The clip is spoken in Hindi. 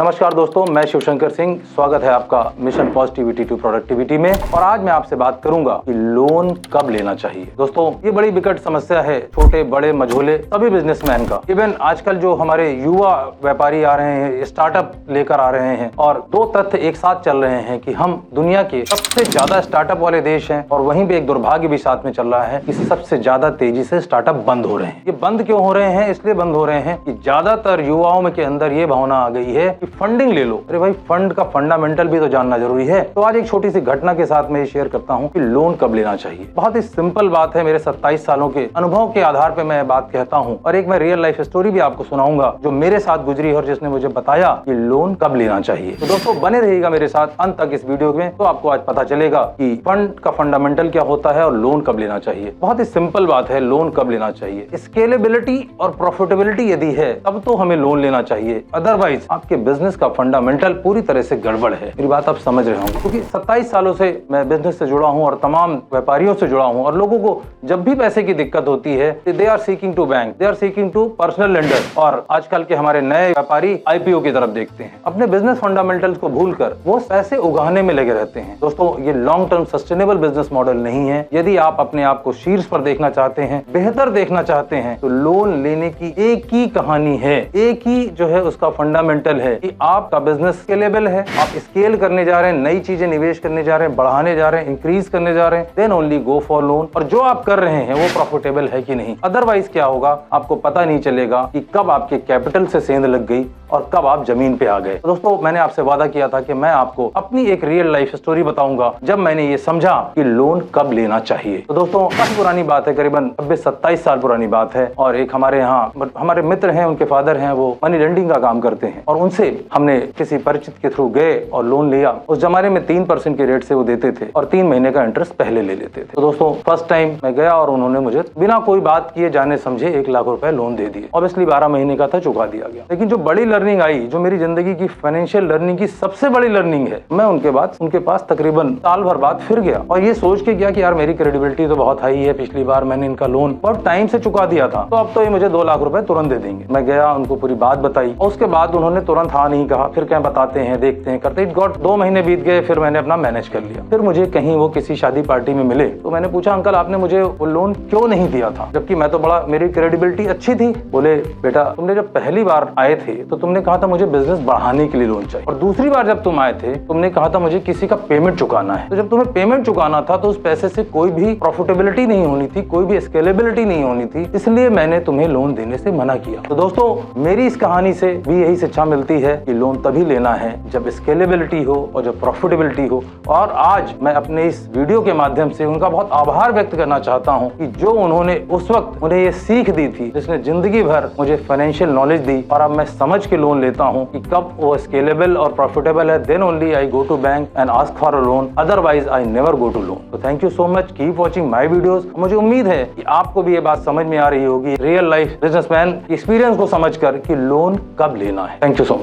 नमस्कार दोस्तों, मैं शिवशंकर सिंह। स्वागत है आपका मिशन पॉजिटिविटी टू प्रोडक्टिविटी में। और आज मैं आपसे बात करूंगा कि लोन कब लेना चाहिए। दोस्तों, ये बड़ी विकट समस्या है छोटे बड़े मझोले सभी बिजनेसमैन का। इवन आजकल जो हमारे युवा व्यापारी आ रहे हैं, स्टार्टअप लेकर आ रहे हैं, और दो तथ्य एक साथ चल रहे हैं कि हम दुनिया के सबसे ज्यादा स्टार्टअप वाले देश हैं, और वहीं पे एक दुर्भाग्य भी साथ में चल रहा है कि सबसे ज्यादा तेजी से स्टार्टअप बंद हो रहे हैं। ये बंद क्यों हो रहे हैं? इसलिए बंद हो रहे हैं कि ज्यादातर युवाओं के अंदर ये भावना आ गई है कि फंडिंग ले लो। अरे भाई, फंड का फंडामेंटल भी तो जानना जरूरी है। तो आज एक छोटी सी घटना के साथ मैं शेयर करता हूं कि लोन कब लेना चाहिए। बहुत ही सिंपल बात है, मेरे 27 सालों के अनुभव के आधार पे मैं बात कहता हूं, और एक मैं रियल लाइफ स्टोरी भी आपको सुनाऊंगा जो मेरे साथ गुजरी और जिसने मुझे बताया कि लोन कब लेना चाहिए। तो दोस्तों, बने रहिएगा मेरे साथ अंत तक इस वीडियो में, तो आपको आज पता चलेगा कि फंड का फंडामेंटल क्या होता है और लोन कब लेना चाहिए। बहुत ही सिंपल बात है, लोन कब लेना चाहिए। स्केलेबिलिटी और प्रॉफिटेबिलिटी यदि है तब तो हमें लोन लेना चाहिए, अदरवाइज आपके बिजनेस का फंडामेंटल पूरी तरह से गड़बड़ है। मेरी बात आप समझ रहे होंगे, क्योंकि 27 सालों से मैं बिजनेस से जुड़ा हूं और तमाम व्यापारियों से जुड़ा हूं, और लोगों को जब भी पैसे की दिक्कत होती है, they are seeking to bank, they are seeking to personal lender. और आजकल के हमारे नए व्यापारी आईपीओ की तरफ देखते हैं, अपने बिजनेस फंडामेंटल्स को भूलकर वो पैसे उगाने में लगे रहते हैं। दोस्तों, ये long term sustainable business model नहीं है। यदि आप अपने आप को शीर्ष पर देखना चाहते हैं, बेहतर देखना चाहते हैं, तो लोन लेने की एक ही कहानी है, एक ही जो है उसका फंडामेंटल है कि आपका बिजनेस स्केलेबल है, आप स्केल करने जा रहे हैं, नई चीजें निवेश करने जा रहे हैं, बढ़ाने जा रहे हैं, इंक्रीज करने जा रहे हैं, then only go for loan. और जो आप कर रहे हैं वो प्रॉफिटेबल है कि नहीं। अदरवाइज क्या होगा, आपको पता नहीं चलेगा कि कब आपके कैपिटल से सेंध लग गई और कब आप जमीन पे आ गए। तो दोस्तों, मैंने आपसे वादा किया था कि मैं आपको अपनी एक रियल लाइफ स्टोरी बताऊंगा जब मैंने ये समझा कि लोन कब लेना चाहिए। तो दोस्तों, काफी पुरानी बात है, करीबन 27 साल पुरानी बात है। और एक हमारे यहाँ हमारे मित्र हैं, उनके फादर हैं, वो मनी लेंडिंग का काम करते हैं, और उनसे हमने किसी परिचित के थ्रू गए और लोन लिया। उस जमाने में 3% के रेट से वो देते थे और 3 महीने का इंटरेस्ट पहले ले लेते थे। तो दोस्तों, फर्स्ट टाइम मैं गया और उन्होंने मुझे बिना कोई बात किए जाने समझे 1 लाख रुपए लोन दे दिए। ऑब्वियसली 12 महीने का था, चुका दिया गया। लेकिन जो बड़ी लर्निंग आई, जो मेरी जिंदगी की फाइनेंशियल लर्निंग की सबसे बड़ी लर्निंग है, मैं उनके पास तकरीबन साल भर बाद फिर गया और ये सोच के गया कि यार मेरी क्रेडिबिलिटी तो बहुत हाई है, पिछली बार मैंने इनका लोन बहुत टाइम से चुका दिया था, तो अब तो ये मुझे 2 लाख रुपए तुरंत दे देंगे। मैं गया, उनको पूरी बात बताई, और उसके बाद उन्होंने तुरंत हाँ नहीं कहा। फिर क्या बताते हैं, देखते हैं, करते इट गॉट 2 महीने बीत गए। फिर मैंने अपना मैनेज कर लिया। फिर मुझे कहीं वो किसी शादी पार्टी में मिले, तो मैंने पूछा, अंकल आपने मुझे वो लोन क्यों नहीं दिया था, जबकि मैं तो बड़ा, मेरी क्रेडिबिलिटी अच्छी थी। बोले, बेटा तुमने जब पहली बार आए थे तो तुमने कहा था मुझे बिजनेस बढ़ाने के लिए लोन चाहिए, और दूसरी बार जब तुम आए थे तुमने कहा था मुझे किसी का पेमेंट चुकाना है। तो जब तुम्हें पेमेंट चुकाना था तो उस पैसे से कोई भी प्रॉफिटेबिलिटी नहीं होनी थी, कोई भी स्केलेबिलिटी नहीं होनी थी, इसलिए मैंने तुम्हें लोन देने से मना किया। तो दोस्तों, मेरी इस कहानी से भी यही शिक्षा मिलती है कि लोन तभी लेना है जब स्केलेबिलिटी हो और जब प्रॉफिटेबिलिटी हो। और आज मैं अपने इस वीडियो के माध्यम से उनका बहुत आभार व्यक्त करना चाहता हूं कि जो उन्होंने उस वक्त उन्हें ये सीख दी थी, जिसने जिंदगी भर मुझे फाइनेंशियल नॉलेज दी, और अब मैं समझ के लोन लेता हूं कि कब वो स्केलेबल और प्रॉफिटेबल है, then only I go to bank and ask for a loan, otherwise I never go to loan. तो thank you so much, keep watching my videos. मुझे उम्मीद है कि आपको भी ये बात समझ में आ रही होगी, रियल लाइफ बिजनेसमैन एक्सपीरियंस को समझकर कि लोन कब लेना है। Thank you so much.